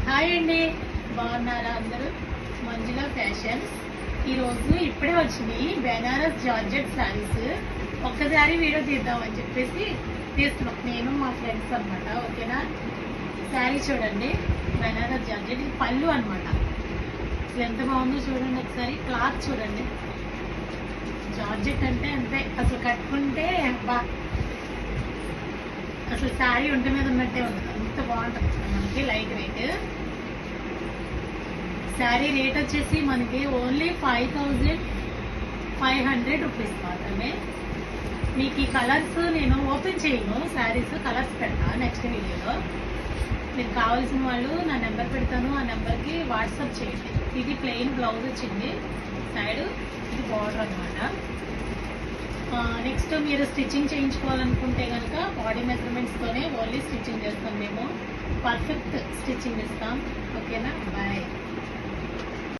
Hi అండి, బాగున్నారా అందరూ? మంజుల ఫ్యాషన్స్ ఈరోజు ఇప్పుడే వచ్చినాయి బెనారస్ జార్జెట్ శారీస్. ఒక్కసారి వీడియో తీద్దామని చెప్పేసి తీస్తున్నాం, నేను మా ఫ్రెండ్స్ అనమాట. ఓకేనా? శారీ చూడండి, బెనారస్ జార్జెట్. ఇది పళ్ళు అనమాట. అసలు ఎంత బాగుందో చూడండి ఒకసారి. క్లాత్ చూడండి, జార్జెట్ అంటే అంతే. అసలు కట్టుకుంటే అసలు శారీ ఒంటి మీద ఉన్నట్టే ఉంటుంది, అంత బాగుంటుంది. మనకి లైట్ వెయిట్. శారీ రేట్ వచ్చేసి మనకి ఓన్లీ 5500 రూపీస్ మాత్రమే. మీకు ఈ కలర్స్ నేను ఓపెన్ చేయను, శారీస్ కలర్స్ పెడతా నెక్స్ట్ వీడియోలో. మీకు కావాల్సిన వాళ్ళు నా నెంబర్ పెడతాను, ఆ నెంబర్కి వాట్సాప్ చేయండి. ఇది ప్లెయిన్ బ్లౌజ్ వచ్చింది సైడ్, ఇది బార్డర్ అనమాట. నెక్స్ట్ మీరు స్టిచ్చింగ్ చేయించుకోవాలనుకుంటే కనుక బాడీ మెజర్మెంట్స్తోనే ఓన్లీ స్టిచ్చింగ్ చేస్తాం మేము. పర్ఫెక్ట్ స్టిచ్చింగ్ ఇస్తాం. ఓకేనా? బాయ్.